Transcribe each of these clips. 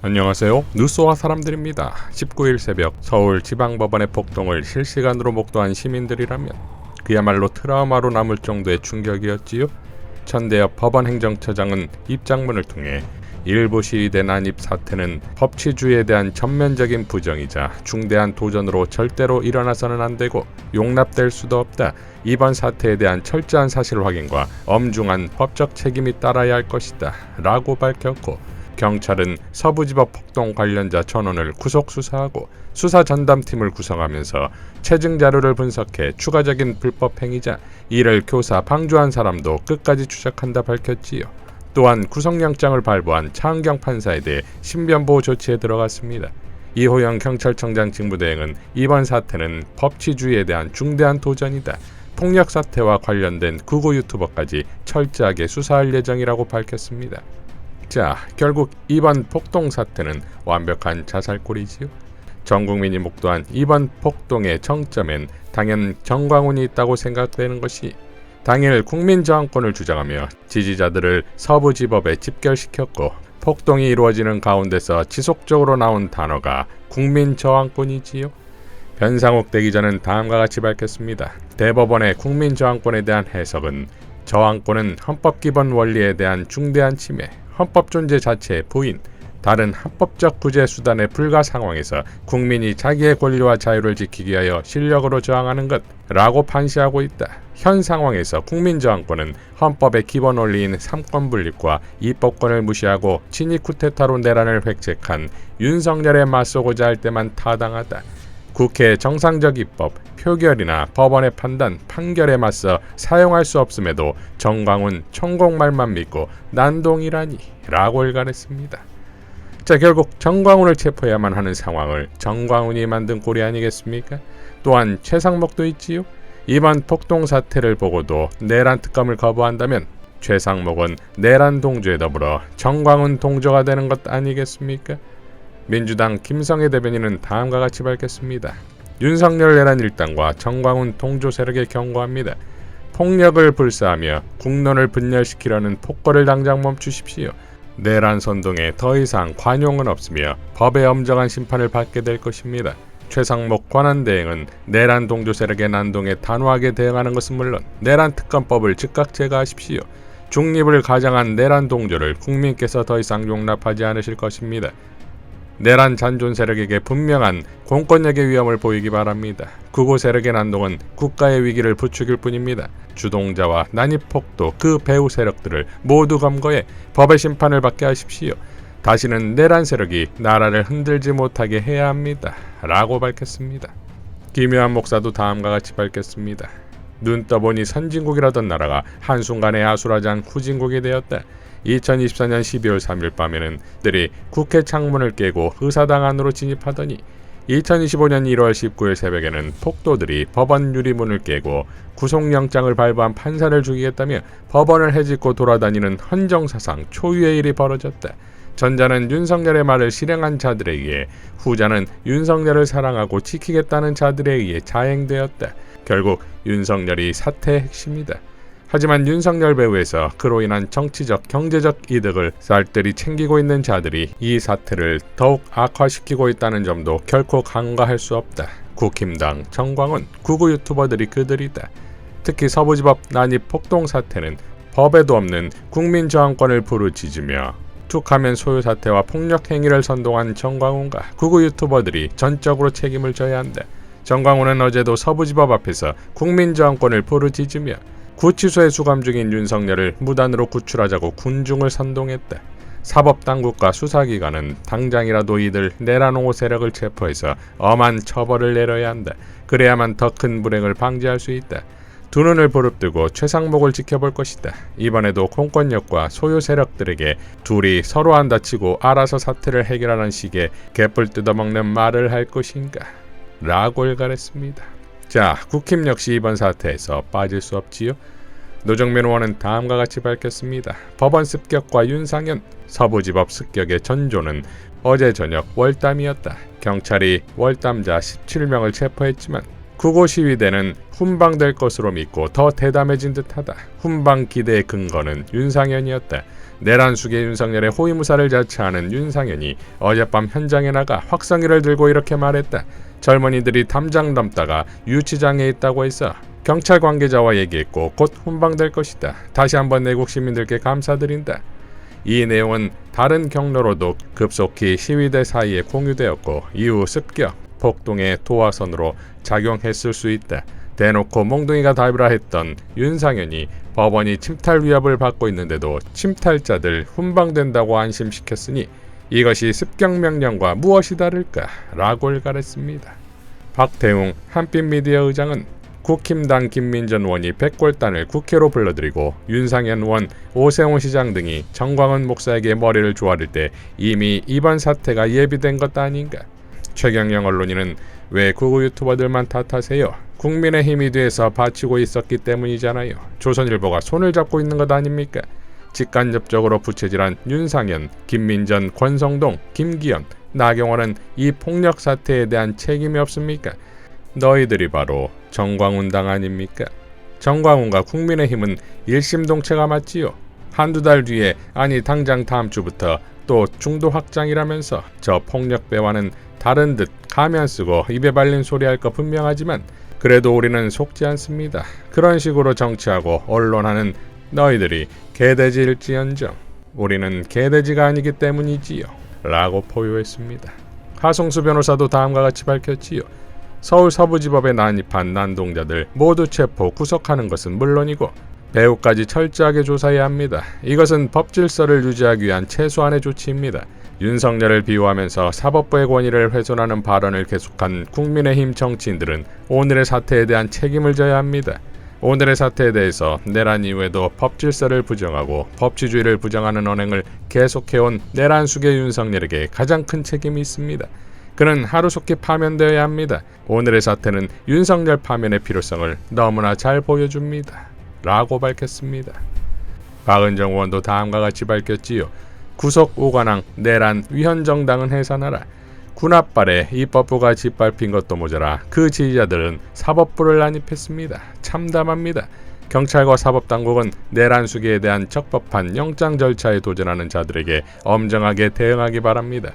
안녕하세요. 뉴스와 사람들입니다. 19일 새벽 서울지방법원의 폭동을 실시간으로 목도한 시민들이라면 그야말로 트라우마로 남을 정도의 충격이었지요. 천대엽 법원행정처장은 입장문을 통해 일부 시위대 난입 사태는 법치주의에 대한 전면적인 부정이자 중대한 도전으로 절대로 일어나서는 안 되고 용납될 수도 없다. 이번 사태에 대한 철저한 사실 확인과 엄중한 법적 책임이 따라야 할 것이다. 라고 밝혔고, 경찰은 서부지법 폭동 관련자 전원을 구속 수사하고 수사 전담팀을 구성하면서 체증 자료를 분석해 추가적인 불법 행위자, 이를 교사 방조한 사람도 끝까지 추적한다 밝혔지요. 또한 구속영장을 발부한 차은경 판사에 대해 신변보호 조치에 들어갔습니다. 이호영 경찰청장 직무대행은 이번 사태는 법치주의에 대한 중대한 도전이다. 폭력 사태와 관련된 극우 유튜버까지 철저하게 수사할 예정이라고 밝혔습니다. 자, 결국 이번 폭동 사태는 완벽한 자살골이지요. 전 국민이 목도한 이번 폭동의 정점엔 당연 정광훈이 있다고 생각되는 것이, 당일 국민저항권을 주장하며 지지자들을 서부지법에 집결시켰고 폭동이 이루어지는 가운데서 지속적으로 나온 단어가 국민저항권이지요. 변상욱 대기자는 다음과 같이 밝혔습니다. 대법원의 국민저항권에 대한 해석은 저항권은 헌법기본 원리에 대한 중대한 침해, 헌법 존재 자체의 부인, 다른 합법적 구제 수단의 불가 상황에서 국민이 자기의 권리와 자유를 지키기 위하여 실력으로 저항하는 것 라고 판시하고 있다. 현 상황에서 국민저항권은 헌법의 기본 원리인 삼권 분립과 입법권을 무시하고 친위 쿠데타로 내란을 획책한 윤석열에 맞서고자 할 때만 타당하다. 국회의 정상적 입법, 표결이나 법원의 판단, 판결에 맞서 사용할 수 없음에도 정광훈 총공말만 믿고 난동이라니 라고 일갈했습니다. 자, 결국 정광훈을 체포해야만 하는 상황을 정광훈이 만든 꼴이 아니겠습니까? 또한 최상목도 있지요. 이번 폭동 사태를 보고도 내란 특검을 거부한다면 최상목은 내란 동조에 더불어 정광훈 동조가 되는 것 아니겠습니까? 민주당 김성애 대변인은 다음과 같이 밝혔습니다. 윤석열 내란 일당과 정광훈 동조 세력에 경고합니다. 폭력을 불사하며 국론을 분열시키려는 폭거를 당장 멈추십시오. 내란 선동에 더 이상 관용은 없으며 법의 엄정한 심판을 받게 될 것입니다. 최상목 권한대행은 내란 동조 세력의 난동에 단호하게 대응하는 것은 물론 내란 특검법을 즉각 제거하십시오. 중립을 가장한 내란 동조를 국민께서 더 이상 용납하지 않으실 것입니다. 내란 잔존 세력에게 분명한 공권력의 위험을 보이기 바랍니다. 극우 세력의 난동은 국가의 위기를 부추길 뿐입니다. 주동자와 난입폭도 그 배후 세력들을 모두 검거해 법의 심판을 받게 하십시오. 다시는 내란 세력이 나라를 흔들지 못하게 해야 합니다. 라고 밝혔습니다. 김요한 목사도 다음과 같이 밝혔습니다. 눈 떠보니 선진국이라던 나라가 한순간에 아수라장 후진국이 되었다. 2024년 12월 3일 밤에는 들이 국회 창문을 깨고 의사당 안으로 진입하더니 2025년 1월 19일 새벽에는 폭도들이 법원 유리문을 깨고 구속영장을 발부한 판사를 죽이겠다며 법원을 헤집고 돌아다니는 헌정사상 초유의 일이 벌어졌다. 전자는 윤석열의 말을 실행한 자들에 의해, 후자는 윤석열을 사랑하고 지키겠다는 자들에 의해 자행되었다. 결국 윤석열이 사태의 핵심이다. 하지만 윤석열 배후에서 그로 인한 정치적, 경제적 이득을 쌀뜰히 챙기고 있는 자들이 이 사태를 더욱 악화시키고 있다는 점도 결코 간과할 수 없다. 국힘당, 정광훈, 극우 유튜버들이 그들이다. 특히 서부지법 난입 폭동 사태는 법에도 없는 국민저항권을 부르짖으며 툭하면 소요 사태와 폭력 행위를 선동한 정광훈과 극우 유튜버들이 전적으로 책임을 져야 한다. 정광훈은 어제도 서부지법 앞에서 국민저항권을 부르짖으며 구치소에 수감 중인 윤석열을 무단으로 구출하자고 군중을 선동했다. 사법당국과 수사기관은 당장이라도 이들 내란 옹호 세력을 체포해서 엄한 처벌을 내려야 한다. 그래야만 더 큰 불행을 방지할 수 있다. 두 눈을 부릅뜨고 최상목을 지켜볼 것이다. 이번에도 공권력과 소유 세력들에게 둘이 서로 안 다치고 알아서 사태를 해결하는 식의 개뿔 뜯어먹는 말을 할 것인가? 라고 일갈했습니다. 자, 국힘 역시 이번 사태에서 빠질 수 없지요. 노정면 의원은 다음과 같이 밝혔습니다. 법원 습격과 윤상현, 서부지법 습격의 전조는 어제 저녁 월담이었다. 경찰이 월담자 17명을 체포했지만 극우 시위대는 훈방될 것으로 믿고 더 대담해진 듯하다. 훈방 기대의 근거는 윤상현이었다. 내란 수계 윤석열의 호위무사를 자처하는 윤상현이 어젯밤 현장에 나가 확성기를 들고 이렇게 말했다. 젊은이들이 담장 넘다가 유치장에 있다고 해서 경찰 관계자와 얘기했고 곧 훈방될 것이다. 다시 한번 내국 시민들께 감사드린다. 이 내용은 다른 경로로도 급속히 시위대 사이에 공유되었고 이후 습격, 폭동의 도화선으로 작용했을 수 있다. 대놓고 몽둥이가 답이라 했던 윤상현이 법원이 침탈 위협을 받고 있는데도 침탈자들 훈방된다고 안심시켰으니 이것이 습격명령과 무엇이 다를까? 라고 일갈했습니다. 박태웅 한빛미디어 의장은 국힘당 김민전 의원이 백골단을 국회로 불러들이고 윤상현 의원, 오세훈 시장 등이 정광훈 목사에게 머리를 조아릴 때 이미 이번 사태가 예비된 것 아닌가? 최경영 언론인은 왜 구구 유튜버들만 탓하세요? 국민의힘이 뒤에서 받치고 있었기 때문이잖아요. 조선일보가 손을 잡고 있는 것 아닙니까? 직간접적으로 부채질한 윤상현, 김민전, 권성동, 김기현, 나경원은 이 폭력 사태에 대한 책임이 없습니까? 너희들이 바로 정광훈당 아닙니까? 정광훈과 국민의힘은 일심동체가 맞지요. 한두 달 뒤에 아니 당장 다음 주부터 또 중도 확장이라면서 저 폭력배와는 다른 듯 가면 쓰고 입에 발린 소리 할 거 분명하지만 그래도 우리는 속지 않습니다. 그런 식으로 정치하고 언론하는 너희들이 개돼지일지언정 우리는 개돼지가 아니기 때문이지요. 라고 포효했습니다. 하성수 변호사도 다음과 같이 밝혔지요. 서울 서부지법에 난입한 난동자들 모두 체포, 구속하는 것은 물론이고 배후까지 철저하게 조사해야 합니다. 이것은 법질서를 유지하기 위한 최소한의 조치입니다. 윤석열을 비호하면서 사법부의 권위를 훼손하는 발언을 계속한 국민의힘 정치인들은 오늘의 사태에 대한 책임을 져야 합니다. 오늘의 사태에 대해서 내란 이후에도 법질서를 부정하고 법치주의를 부정하는 언행을 계속해온 내란 수계 윤석열에게 가장 큰 책임이 있습니다. 그는 하루속히 파면되어야 합니다. 오늘의 사태는 윤석열 파면의 필요성을 너무나 잘 보여줍니다. 라고 밝혔습니다. 박은정 의원도 다음과 같이 밝혔지요. 구속 오관왕 내란 위헌정당은 해산하라. 군합발에 입법부가 짓밟힌 것도 모자라 그 지지자들은 사법부를 난입했습니다. 참담합니다. 경찰과 사법당국은 내란 수계에 대한 적법한 영장 절차에 도전하는 자들에게 엄정하게 대응하기 바랍니다.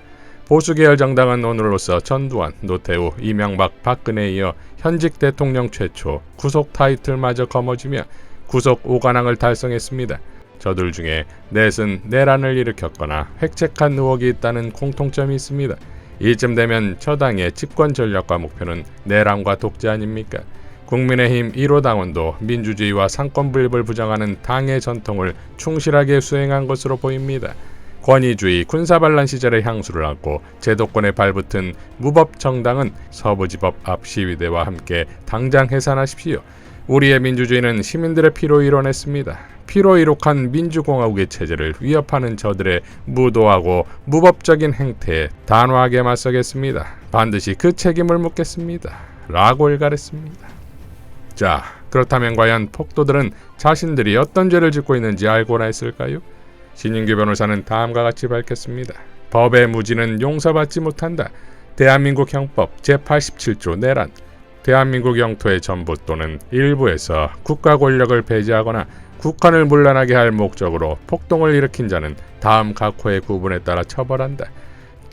보수계열 정당은 오늘로써 전두환, 노태우, 이명박, 박근혜에 이어 현직 대통령 최초 구속 타이틀마저 거머쥐며 구속 오관왕을 달성했습니다. 저들 중에 넷은 내란을 일으켰거나 획책한 의혹이 있다는 공통점이 있습니다. 이쯤 되면 저당의 집권 전략과 목표는 내란과 독재 아닙니까? 국민의힘 1호 당원도 민주주의와 상권 분립을 부정하는 당의 전통을 충실하게 수행한 것으로 보입니다. 권위주의 군사반란 시절의 향수를 안고 제도권에 발붙은 무법 정당은 서부지법 앞 시위대와 함께 당장 해산하십시오. 우리의 민주주의는 시민들의 피로 이뤄냈습니다. 피로 이룩한 민주공화국의 체제를 위협하는 저들의 무도하고 무법적인 행태에 단호하게 맞서겠습니다. 반드시 그 책임을 묻겠습니다. 라고 일갈했습니다. 자, 그렇다면 과연 폭도들은 자신들이 어떤 죄를 짓고 있는지 알고나 했을까요? 신인규 변호사는 다음과 같이 밝혔습니다. 법의 무지는 용서받지 못한다. 대한민국 형법 제87조 내란. 대한민국 영토의 전부 또는 일부에서 국가 권력을 배제하거나 국헌을 문란하게 할 목적으로 폭동을 일으킨 자는 다음 각호의 구분에 따라 처벌한다.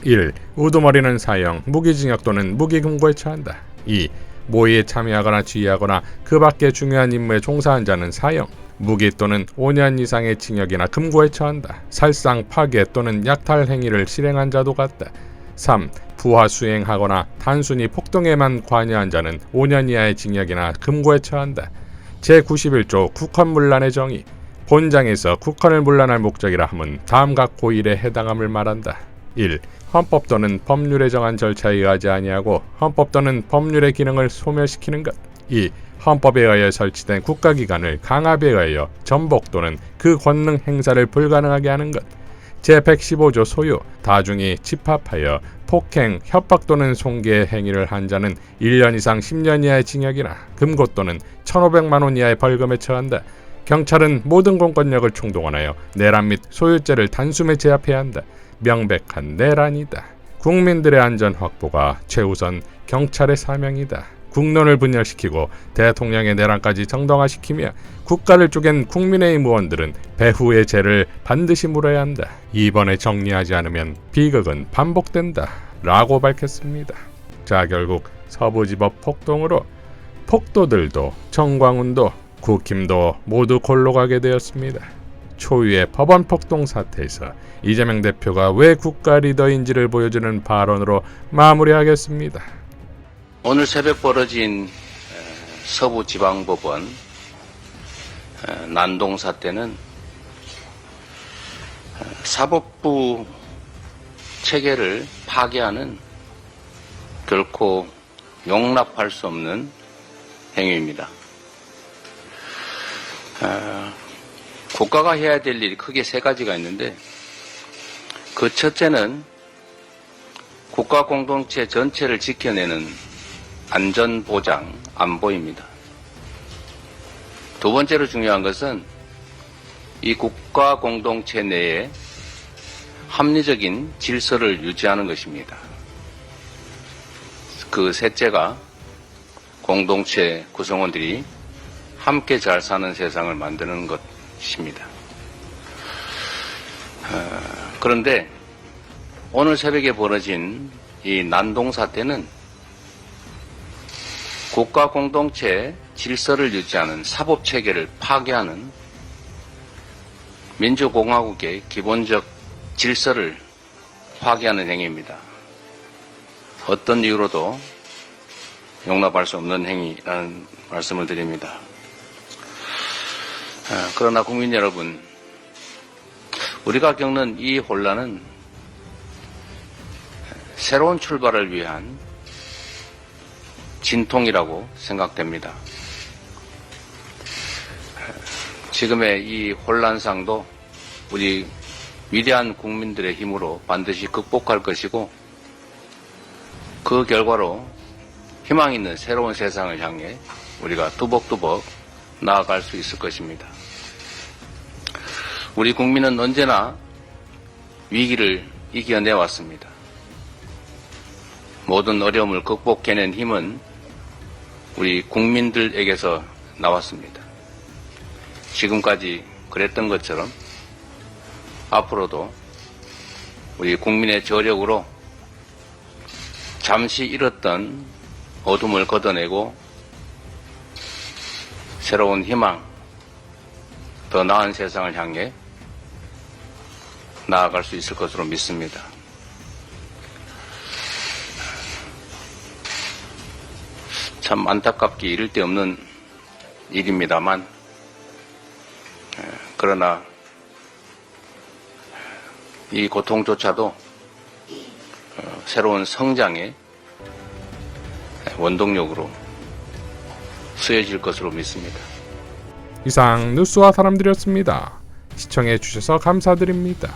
1. 우두머리는 사형, 무기징역 또는 무기금고에 처한다. 2. 모의에 참여하거나 지휘하거나 그 밖의 중요한 임무에 종사한 자는 사형, 무기 또는 5년 이상의 징역이나 금고에 처한다. 살상, 파괴 또는 약탈 행위를 실행한 자도 같다. 3. 부하 수행하거나 단순히 폭동에만 관여한 자는 5년 이하의 징역이나 금고에 처한다. 제91조 국헌문란의 정의. 본장에서 국헌을 문란할 목적이라 함은 다음 각 고일에 해당함을 말한다. 1. 헌법 또는 법률에 정한 절차에 의하지 아니하고 헌법 또는 법률의 기능을 소멸시키는 것. 2. 헌법에 의하여 설치된 국가기관을 강압에 의하여 전복 또는 그 권능 행사를 불가능하게 하는 것. 제115조 소유, 다중이 집합하여 폭행, 협박 또는 손괴 행위를 한 자는 1년 이상 10년 이하의 징역이나 금고 또는 1,500만 원 이하의 벌금에 처한다. 경찰은 모든 공권력을 총동원하여 내란 및 소유죄를 단숨에 제압해야 한다. 명백한 내란이다. 국민들의 안전 확보가 최우선 경찰의 사명이다. 국론을 분열시키고 대통령의 내란까지 정당화시키며 국가를 쪼갠 국민의힘 의원들은 배후의 죄를 반드시 물어야 한다. 이번에 정리하지 않으면 비극은 반복된다. 라고 밝혔습니다. 자, 결국 서부지법 폭동으로 폭도들도 정광훈도 국힘도 모두 골로 가게 되었습니다. 초유의 법원 폭동 사태에서 이재명 대표가 왜 국가 리더인지를 보여주는 발언으로 마무리하겠습니다. 오늘 새벽 벌어진 서부지방법원 난동 사태는 사법부 체계를 파괴하는 결코 용납할 수 없는 행위입니다. 국가가 해야 될 일이 크게 세 가지가 있는데, 그 첫째는 국가 공동체 전체를 지켜내는 안전보장, 안보입니다. 두 번째로 중요한 것은 이 국가 공동체 내에 합리적인 질서를 유지하는 것입니다. 그 셋째가 공동체 구성원들이 함께 잘 사는 세상을 만드는 것입니다. 그런데 오늘 새벽에 벌어진 이 난동 사태는 국가 공동체 질서를 유지하는 사법체계를 파괴하는 민주공화국의 기본적 질서를 파괴하는 행위입니다. 어떤 이유로도 용납할 수 없는 행위라는 말씀을 드립니다. 그러나 국민 여러분, 우리가 겪는 이 혼란은 새로운 출발을 위한 진통이라고 생각됩니다. 지금의 이 혼란상도 우리 위대한 국민들의 힘으로 반드시 극복할 것이고, 그 결과로 희망 있는 새로운 세상을 향해 우리가 뚜벅뚜벅 나아갈 수 있을 것입니다. 우리 국민은 언제나 위기를 이겨내왔습니다. 모든 어려움을 극복해낸 힘은 우리 국민들에게서 나왔습니다. 지금까지 그랬던 것처럼 앞으로도 우리 국민의 저력으로 잠시 잃었던 어둠을 걷어내고 새로운 희망, 더 나은 세상을 향해 나아갈 수 있을 것으로 믿습니다. 참 안타깝게 이를 데 없는 일입니다만, 그러나 이 고통조차도 새로운 성장의 원동력으로 쓰여질 것으로 믿습니다. 이상 뉴스와 사람들이었습니다. 시청해 주셔서 감사드립니다.